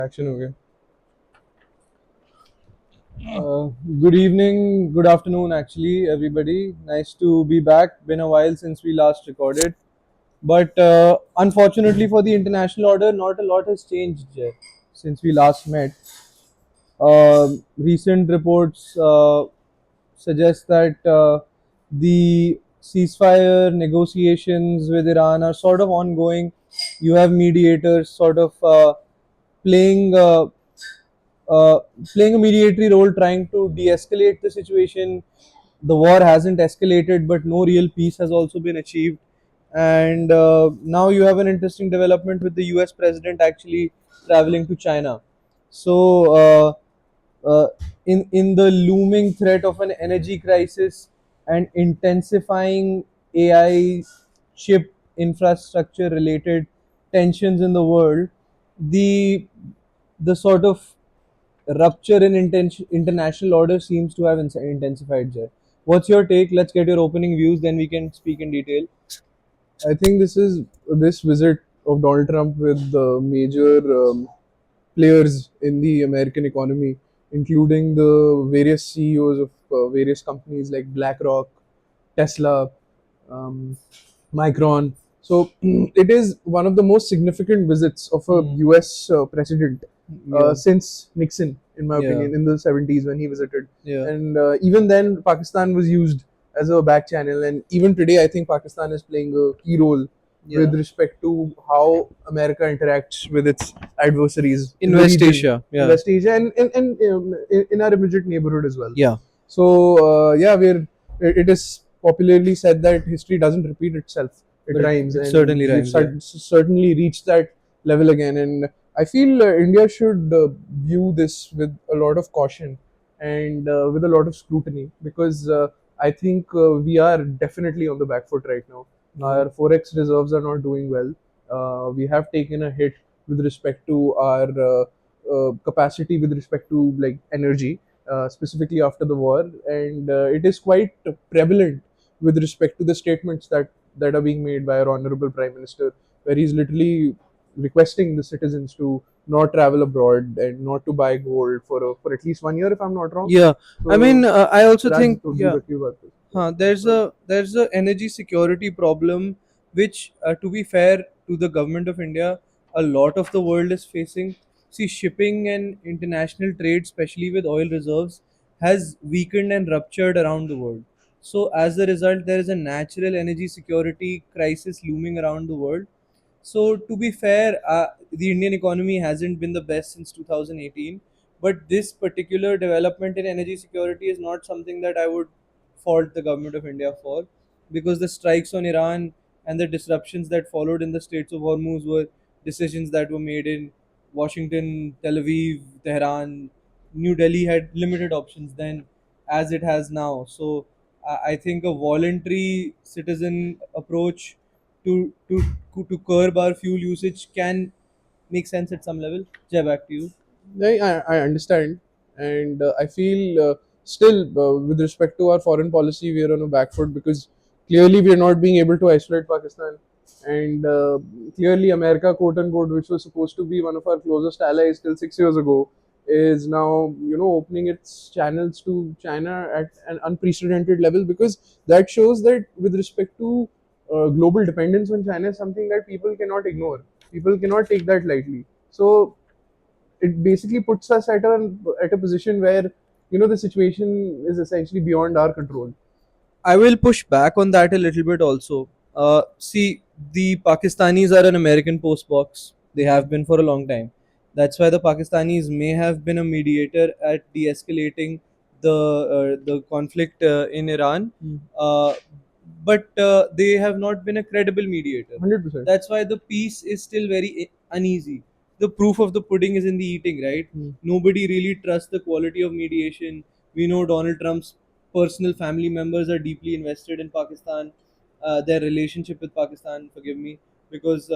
Action, okay. Good evening, good afternoon, actually, everybody. Nice to be back. Been a while since we last recorded. But unfortunately for the international order, not a lot has changed since we last met. Recent reports suggest that the ceasefire negotiations with Iran are sort of ongoing. You have mediators sort of playing. Uh, playing a mediatory role, trying to de-escalate the situation. The war hasn't escalated, but no real peace has also been achieved. And now you have an interesting development with the U.S. president actually traveling to China. So, in the looming threat of an energy crisis and intensifying AI chip infrastructure related tensions in the world, the the sort of rupture in international order seems to have intensified there. What's your take? Let's get your opening views, then we can speak in detail. I think this visit of Donald Trump with the major players in the American economy, including the various CEOs of various companies like BlackRock, Tesla, um, Micron. So it is one of the most significant visits of a Hmm. US president Yeah, since Nixon, in my yeah, opinion, in the 70s when he visited. yeah, And even then, Pakistan was used as a back channel. And even today, I think Pakistan is playing a key role yeah. with respect to how America interacts with its adversaries In in the West region, Asia, in yeah, West Asia, and in our immediate neighborhood as well. yeah. So yeah, it is popularly said that history doesn't repeat itself; it But rhymes, it and certainly we've rhymes, yeah. certainly reached that level again. And I feel India should view this with a lot of caution and with a lot of scrutiny because I think we are definitely on the back foot right now. Yeah. Our forex reserves are not doing well. We have taken a hit with respect to our capacity with respect to like energy, specifically after the war, and it is quite prevalent with respect to the statements that are being made by our honorable prime minister, where he's literally requesting the citizens to not travel abroad and not to buy gold for at least 1 year, if I'm not wrong. Yeah, I So mean, I also Raj, think, to yeah. the queue. There's Sorry. a energy security problem, which, to be fair to the government of India, a lot of the world is facing. See, shipping and international trade, especially with oil reserves, has weakened and ruptured around the world. So as a result, there is a natural energy security crisis looming around the world. So to be fair, the Indian economy hasn't been the best since 2018, but this particular development in energy security is not something that I would fault the government of India for, because the strikes on Iran and the disruptions that followed in the Straits of Hormuz were decisions that were made in Washington, Tel Aviv, Tehran. New Delhi had limited options then as it has now. So I think a voluntary citizen approach to to curb our fuel usage can make sense at some level. Jay, back to you. I understand, and I feel still with respect to our foreign policy, we are on a back foot because clearly we are not being able to isolate Pakistan, and clearly America, quote unquote, which was supposed to be one of our closest allies till 6 years ago, is now opening its channels to China at an unprecedented level because that shows that with respect to global dependence on China is something that people cannot ignore. People cannot take that lightly. So it basically puts us at a position where the situation is essentially beyond our control. I will push back on that a little bit also. See, the Pakistanis are an American postbox. They have been for a long time. That's why the Pakistanis may have been a mediator at de-escalating the conflict in Iran, Mm. uh, but they have not been a credible mediator. 100%. That's why the peace is still very uneasy. The proof of the pudding is in the eating, right? Mm. Nobody really trusts the quality of mediation. We know Donald Trump's personal family members are deeply invested in Pakistan, their relationship with Pakistan, forgive me, because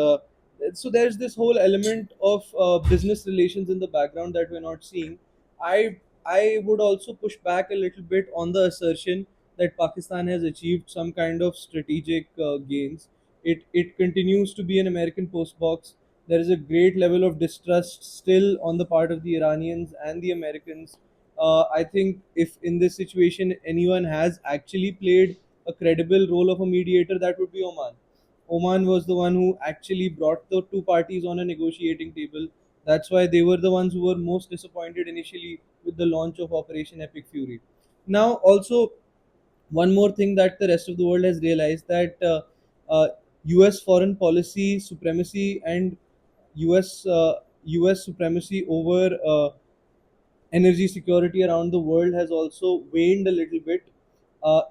so there's this whole element of business relations in the background that we're not seeing. I would also push back a little bit on the assertion that Pakistan has achieved some kind of strategic gains. It continues to be an American postbox. There is a great level of distrust still on the part of the Iranians and the Americans. I think if in this situation anyone has actually played a credible role of a mediator, that would be Oman. Oman was the one who actually brought the two parties on a negotiating table. That's why they were the ones who were most disappointed initially with the launch of Operation Epic Fury. Now, also, one more thing that the rest of the world has realized, that U.S. foreign policy supremacy and U.S. U.S. supremacy over energy security around the world has also waned a little bit.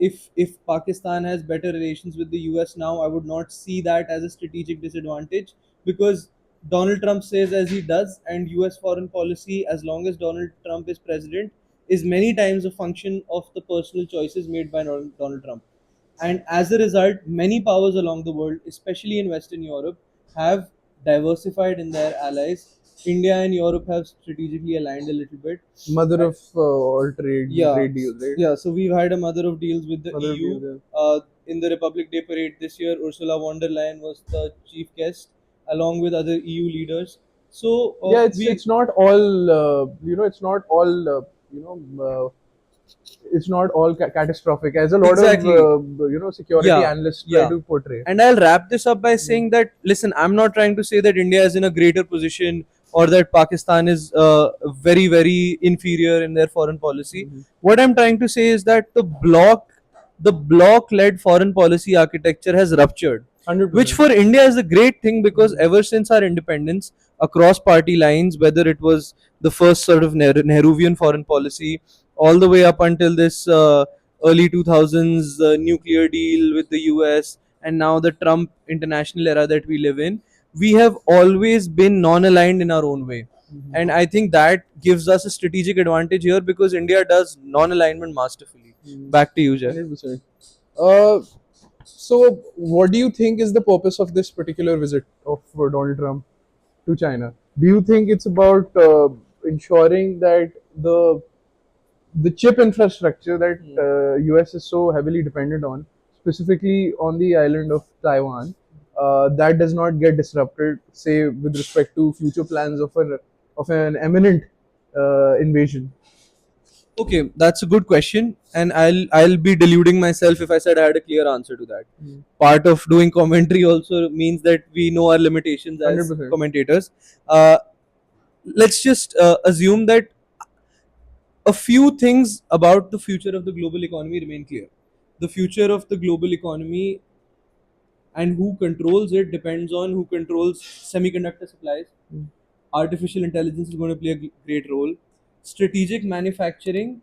If Pakistan has better relations with the US now, I would not see that as a strategic disadvantage, because Donald Trump says as he does, and US foreign policy, as long as Donald Trump is president, is many times a function of the personal choices made by Donald Trump. And as a result, many powers along the world, especially in Western Europe, have diversified in their allies. India and Europe have strategically aligned a little bit. Mother And of all yeah, trade deals, right? yeah. So we've had a mother of deals with the Mother of deals. EU. Yeah. In the Republic Day parade this year, Ursula von der Leyen was the chief guest, along with other EU leaders. So Yeah, we it's not all it's not all you know it's not all catastrophic, as a lot of exactly. security Yeah, analysts try yeah. to portray. And I'll wrap this up by Mm. saying that, listen, I'm not trying to say that India is in a greater position or that Pakistan is very, very inferior in their foreign policy. Mhm. What I'm trying to say is that the bloc led foreign policy architecture has ruptured, which 100%. for India is a great thing, because Mhm. ever since our independence, across party lines, whether it was the first sort of Nehruvian foreign policy, all the way up until this early 2000s nuclear deal with the US, and now the Trump international era that we live in, we have always been non aligned in our own way. And Mhm. I think that gives us a strategic advantage here, because India does non alignment masterfully. Mhm. Back to you, Jay. 100%. Uh, so, what do you think is the purpose of this particular visit of Donald Trump to China? Do you think it's about ensuring that the chip infrastructure that US is so heavily dependent on, specifically on the island of Taiwan, that does not get disrupted, say with respect to future plans of an imminent invasion? Okay, that's a good question, and I'll be deluding myself if I said I had a clear answer to that. Mm. Part of doing commentary also means that we know our limitations as 100%. commentators. Uh, let's just assume that a few things about the future of the global economy remain clear. The future of the global economy and who controls it depends on who controls semiconductor supplies. Mm. Artificial intelligence is going to play a great role. Strategic manufacturing,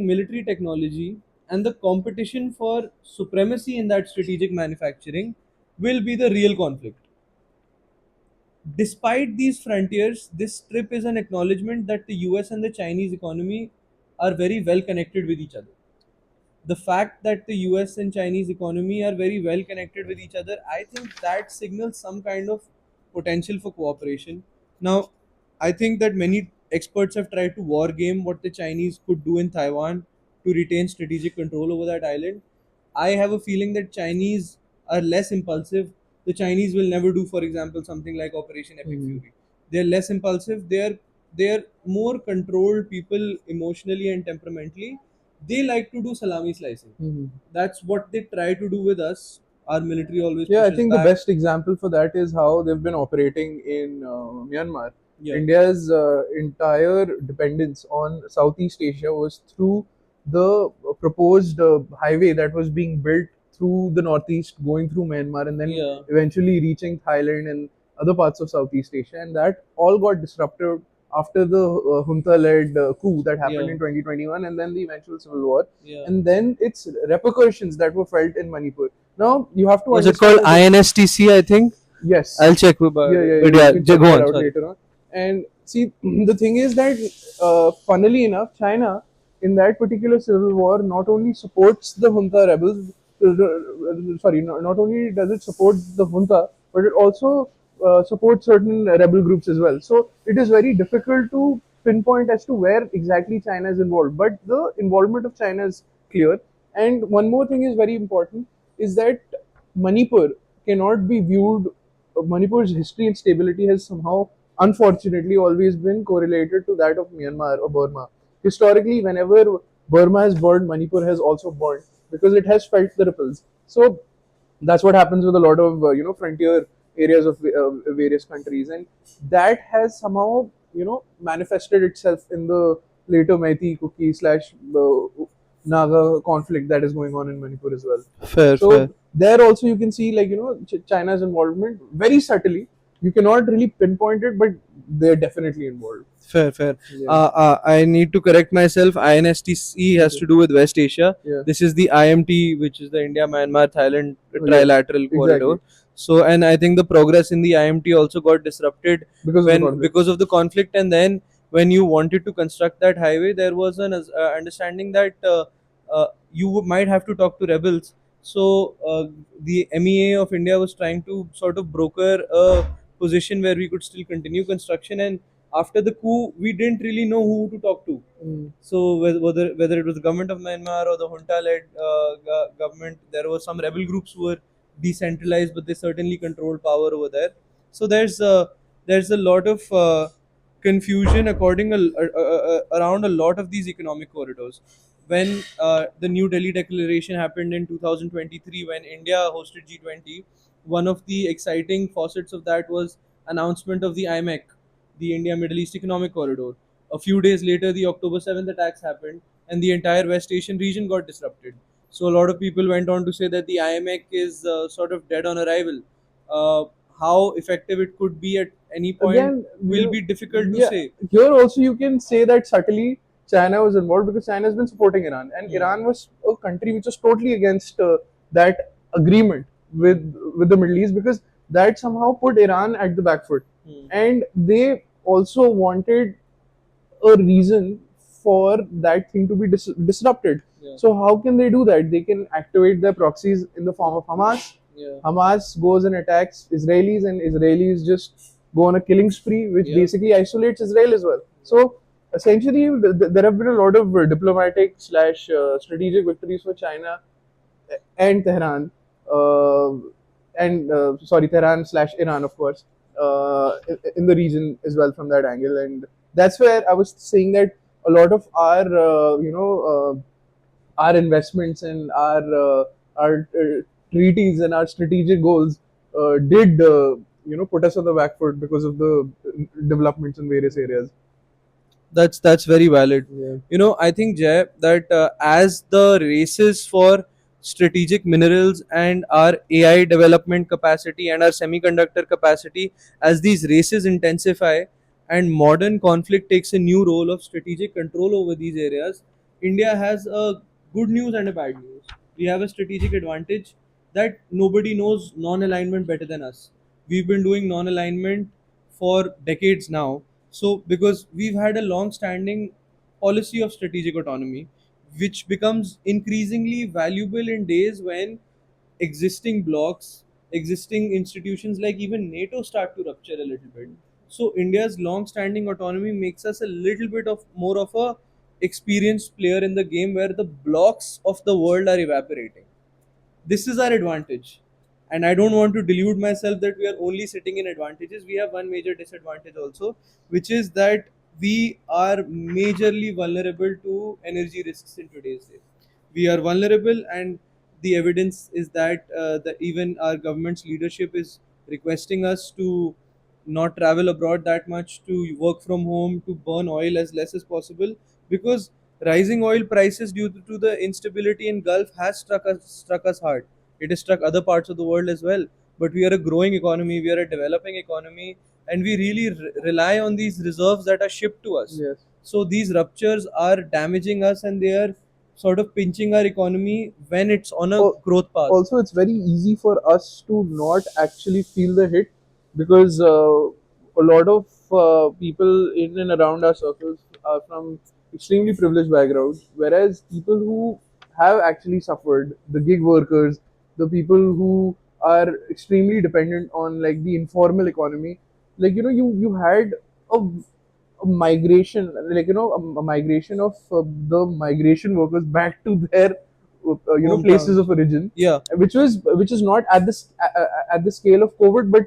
military technology, and the competition for supremacy in that strategic manufacturing will be the real conflict. Despite these frontiers, this trip is an acknowledgement that the US and the Chinese economy are very well connected with each other. The fact that the US and Chinese economy are very well connected with each other, I think that signals some kind of potential for cooperation. Now, I think that many experts have tried to war game what the Chinese could do in Taiwan to retain strategic control over that island. I have a feeling that Chinese are less impulsive. The Chinese will never do, for example, something like Operation Epic Mhm. Fury. They're less impulsive. They're more controlled people emotionally and temperamentally. They like to do salami slicing. Mhm. That's what they try to do with us. Our military always Yeah, I pushes think the back. best example for that is how they've been operating in Myanmar. Yeah, India's entire dependence on Southeast Asia was through the proposed highway that was being built through the Northeast, going through Myanmar, and then yeah, eventually reaching Thailand and other parts of Southeast Asia. And that all got disrupted after the junta led coup that happened yeah, in 2021, and then the eventual civil war. yeah. And then its repercussions that were felt in Manipur. Now you have to Was it understand called that INSTC? I think. yes, I'll check about yeah, it. yeah, But you yeah, can check go that on. out Sorry. later on. And see, the thing is that, funnily enough, China in that particular civil war not only supports the junta rebels, sorry, not only does it support the junta, but it also supports certain rebel groups as well. So it is very difficult to pinpoint as to where exactly China is involved. But the involvement of China is clear. And one more thing is very important, is that Manipur cannot be viewed Manipur's history and stability has somehow, unfortunately, always been correlated to that of Myanmar or Burma. Historically, whenever Burma has burned, Manipur has also burned because it has felt the ripples. So that's what happens with a lot of frontier areas of various countries, and that has somehow manifested itself in the later Meitei Kuki slash Naga conflict that is going on in Manipur as well. Fair, fair. So there also you can see like China's involvement very subtly. You cannot really pinpoint it, but they're definitely involved. Fair, fair. Yeah. I need to correct myself. INSTC has Okay. to do with West Asia. Yeah. This is the IMT, which is the India, Myanmar, Thailand Oh, yeah. trilateral corridor. Exactly. So, and I think the progress in the IMT also got disrupted Because of the when conflict. because of the conflict. And then when you wanted to construct that highway, there was an understanding that might have to talk to rebels. So the MEA of India was trying to sort of broker a position where we could still continue construction. And after the coup, we didn't really know who to talk to. Mm. So whether it was the government of Myanmar or the junta-led government, there were some rebel groups who were decentralized, but they certainly controlled power over there. So there's a lot of confusion around a lot of these economic corridors. When the New Delhi Declaration happened in 2023, when India hosted G20, one of the exciting facets of that was announcement of the IMEC, the India Middle East Economic Corridor. A few days later, the October 7th attacks happened, and the entire West Asian region got disrupted. So a lot of people went on to say that the IMEC is sort of dead on arrival. Uh, how effective it could be at any point Again, will be difficult to yeah, say. here also you can say that subtly China was involved because China has been supporting Iran, and Hmm. Iran was a country which was totally against that agreement with the Middle East because that somehow put Iran at the back foot, Hmm. and they also wanted a reason for that thing to be disrupted. Yeah. So how can they do that? They can activate their proxies in the form of Hamas. Yeah. Hamas goes and attacks Israelis, and Israelis just go on a killing spree, which Yeah. basically isolates Israel as well. So essentially, there have been a lot of diplomatic slash strategic victories for China and Tehran, uh, and sorry, Tehran slash Iran, of course, in the region as well from that angle. And that's where I was saying that a lot of our, our investments and our treaties and our strategic goals did, put us on the back foot because of the developments in various areas. That's very valid. Yeah. I think, Jay, that as the races for strategic minerals and our AI development capacity and our semiconductor capacity, as these races intensify and modern conflict takes a new role of strategic control over these areas, India has a good news and a bad news. We have a strategic advantage that nobody knows non-alignment better than us. We've been doing non-alignment for decades now. So, because we've had a long standing policy of strategic autonomy, which becomes increasingly valuable in days when existing blocks, existing institutions like even NATO start to rupture a little bit. So, India's long standing autonomy makes us a little bit of more of a experienced player in the game where the blocks of the world are evaporating. This is our advantage. And I don't want to delude myself that we are only sitting in advantages. We have one major disadvantage also, which is that we are majorly vulnerable to energy risks in today's day. We are vulnerable, and the evidence is that even our government's leadership is requesting us to not travel abroad that much, to work from home, to burn oil as less as possible, because rising oil prices due to the instability in Gulf has struck us hard. It has struck other parts of the world as well. But we are a growing economy, we are a developing economy, and we really rely on these reserves that are shipped to us. Yes. So these ruptures are damaging us, and they are sort of pinching our economy when it's on a Al- growth path. Also, it's very easy for us to not actually feel the hit because a lot of people in and around our circles are from extremely privileged backgrounds, whereas people who have actually suffered, the gig workers, the people who are extremely dependent on like the informal economy, like you had a a migration, like a migration of the migration workers back to their places Hometowns. of origin, Yeah. which is not at this at the scale of COVID, but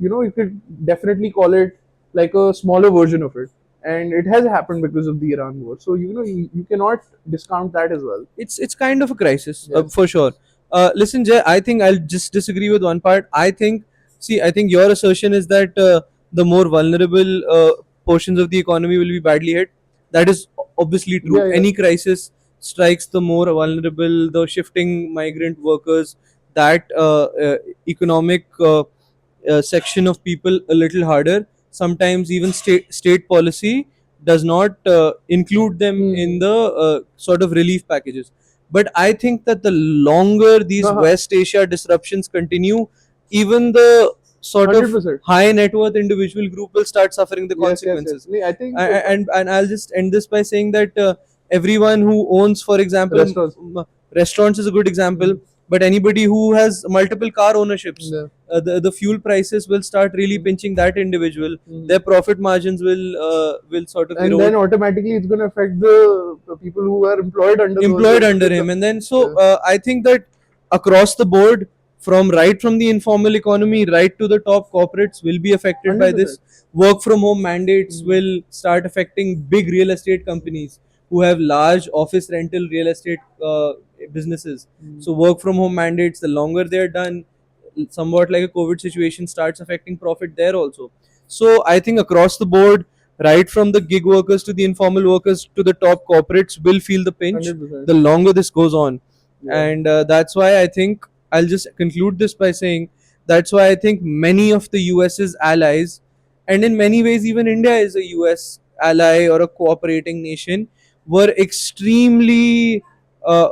you could definitely call it like a smaller version of it, and it has happened because of the Iran war. So you cannot discount that as well. It's kind of a crisis, Yes, for sure. Listen, Jay, I think I'll just disagree with one part. I think your assertion is that the more vulnerable portions of the economy will be badly hit. That is obviously true. yeah, yeah, Any crisis strikes the more vulnerable, the shifting migrant workers, that economic section of people a little harder. Sometimes even state policy does not include them in hmm. the sort of relief packages. But I think that the longer these Uh-huh. West Asia disruptions continue, even the sort of 100%. high net worth individual group will start suffering the Yes, yes, yes. consequences. Nee, I think And I'll just end this by saying that everyone who owns, for example, restaurants. restaurants is a good example, Mm, but anybody who has multiple car ownerships, yeah. the fuel prices will start really Mm, pinching that individual. mm. Their profit margins will sort of And then erode, automatically it's going to affect the people who are employed under employed those under him. And then so yeah, I think that across the board, from the informal economy right to the top corporates will be affected by 100%. this. Work from home mandates Mm, will start affecting big real estate companies who have large office rental real estate businesses. mm, So work from home mandates, the longer they're done, somewhat like a COVID situation, starts affecting profit there also. So I think across the board, right from the gig workers to the informal workers to the top corporates, will feel the pinch 100%. the longer this goes on. Yeah. And that's why I think I'll just conclude this by saying that's why I think many of the US's allies, and in many ways even India is a US ally or a cooperating nation, were uh,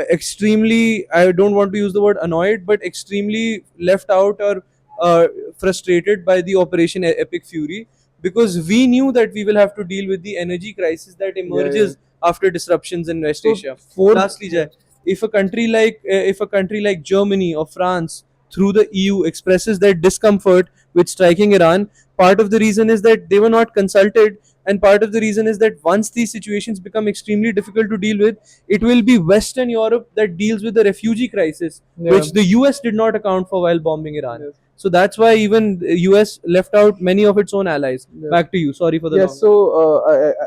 extremely, I don't want to use the word annoyed, but extremely left out or uh, frustrated by the Operation Epic Fury, because we knew that we will have to deal with the energy crisis that Yeah, yeah. emerges after disruptions in West So Asia. fourth, Lastly, yeah, Jay, if a country like Germany or France through the EU expresses their discomfort with striking Iran, part of the reason is that they were not consulted, and part of the reason is that once these situations become extremely difficult to deal with, it will be Western Europe that deals with the refugee crisis, yeah, which the US did not account for while bombing Iran. yes, So that's why even the US left out many of its own allies. yeah. Back to you. Sorry for the Yes, long so rant.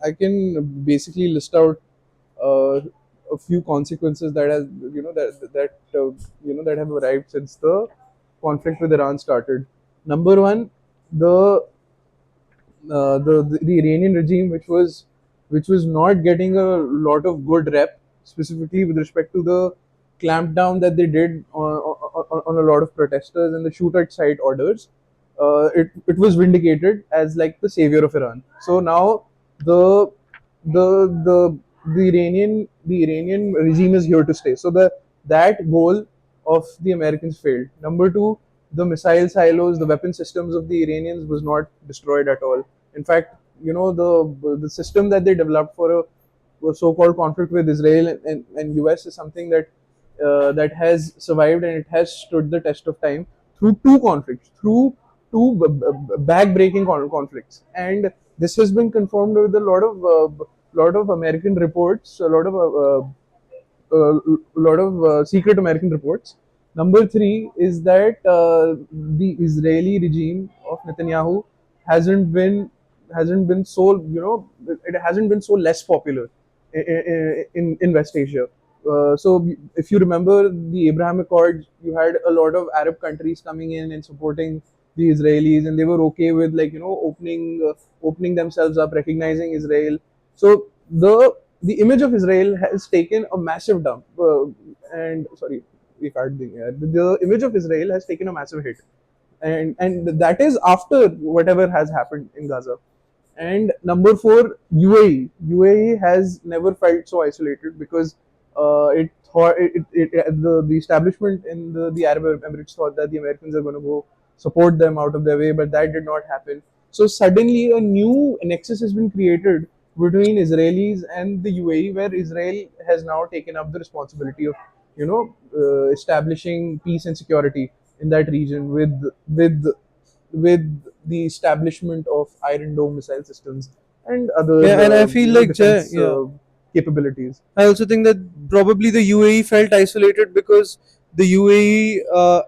I can basically list out uh, a few consequences that has that have arrived since the conflict with Iran started. Number one, the the Iranian regime, which was not getting a lot of good rep, specifically with respect to the clampdown that they did on a lot of protesters and the shoot at site orders. It was vindicated as like the savior of Iran. So now the the Iranian regime is here to stay. So that goal of the Americans failed. Number two, the missile silos, the weapon systems of the Iranians was not destroyed at all. In fact, the system that they developed for a so-called conflict with Israel and US is something that has survived, and it has stood the test of time through two conflicts, through two back-breaking conflicts, and this has been confirmed with a lot of American reports, a lot of secret American reports. Number three is that the Israeli regime of Netanyahu hasn't been hasn't been so it hasn't been so less popular in West Asia. So if you remember the Abraham Accords, you had a lot of Arab countries coming in and supporting the Israelis, and they were okay with opening themselves up, recognizing Israel. So the image of Israel has taken a massive dump, and sorry, we can't think. The image of Israel has taken a massive hit, and that is after whatever has happened in Gaza. And number four, UAE. UAE has never felt so isolated because it thought the establishment in the Arab Emirates thought that the Americans are going to go support them out of their way, but that did not happen. So suddenly a new nexus has been created between Israelis and the UAE, where Israel has now taken up the responsibility of establishing peace and security in that region with the establishment of Iron Dome missile systems and other Yeah, and I feel like defense yeah, capabilities. I also think that probably the UAE felt isolated because the UAE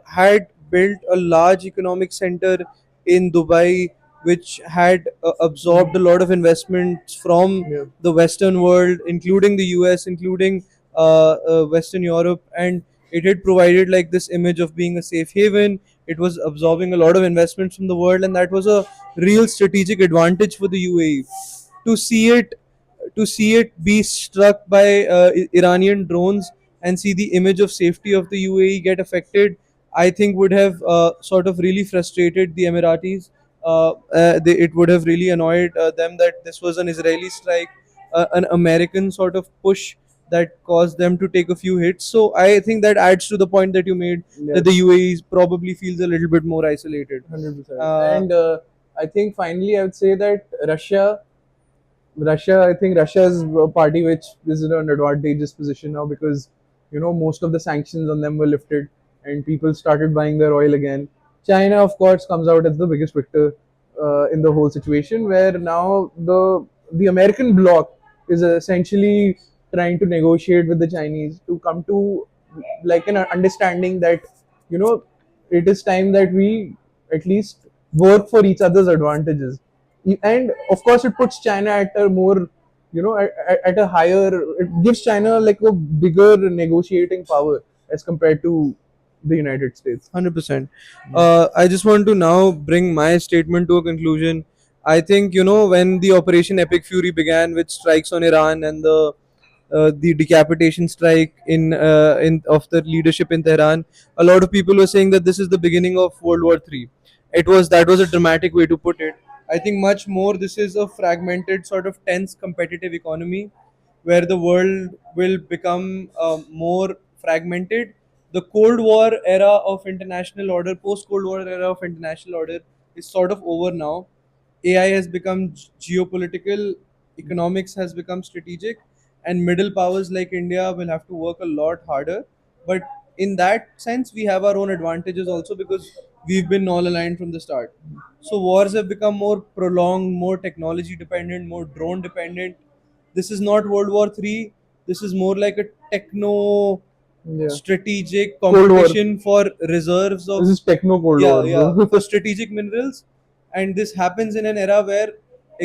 had built a large economic center in Dubai, which had absorbed a lot of investments from Yeah. the Western world, including the US, including Western Europe, and it had provided like this image of being a safe haven. It was absorbing a lot of investments from the world, and that was a real strategic advantage for the UAE. To see it to see it be struck by Iranian drones and see the image of safety of the UAE get affected, I think would have sort of really frustrated the Emiratis. It would have really annoyed them that this was an Israeli strike, an American sort of push that caused them to take a few hits. So I think that adds to the point that you made, that the Yes. UAE probably feels a little bit more isolated. 100%. Uh, And I think finally I would say that Russia, I think Russia is a party which is in an advantageous position now because most of the sanctions on them were lifted and people started buying their oil again. China, of course, comes out as the biggest victor in the whole situation, where now the American bloc is essentially trying to negotiate with the Chinese to come to like an understanding that you know it is time that we at least work for each other's advantages. And of course it puts China at a more at a higher, it gives China like a bigger negotiating power as compared to the United States. 100%. I just want to now bring my statement to a conclusion. I think, when the Operation Epic Fury began with strikes on Iran and the decapitation strike in of the leadership in Tehran, a lot of people were saying that this is the beginning of World War III. That was a dramatic way to put it. I think much more this is a fragmented sort of tense competitive economy where the world will become more fragmented. The Cold War era of international order, post Cold War era of international order, is sort of over now. AI has become geopolitical, economics has become strategic, and middle powers like India will have to work a lot harder. But in that sense, we have our own advantages also because we've been all aligned from the start. So wars have become more prolonged, more technology dependent, more drone dependent. This is not World War III. This is more like a techno Yeah. strategic Cold War. competition for reserves This of, is techno Cold yeah, War, yeah, bro. for strategic minerals. And this happens in an era where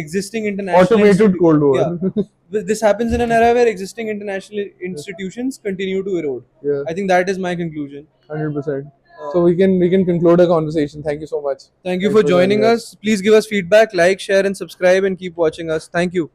existing international Automated Cold yeah, War. this happens in an era where existing international institutions continue to erode. Yeah, I think that is my conclusion. 100%. uh, So we can conclude our conversation. Thank you so much. Thank you Thanks for for joining joining us. us. Please give us feedback, like, share, and subscribe, and keep watching us. Thank you.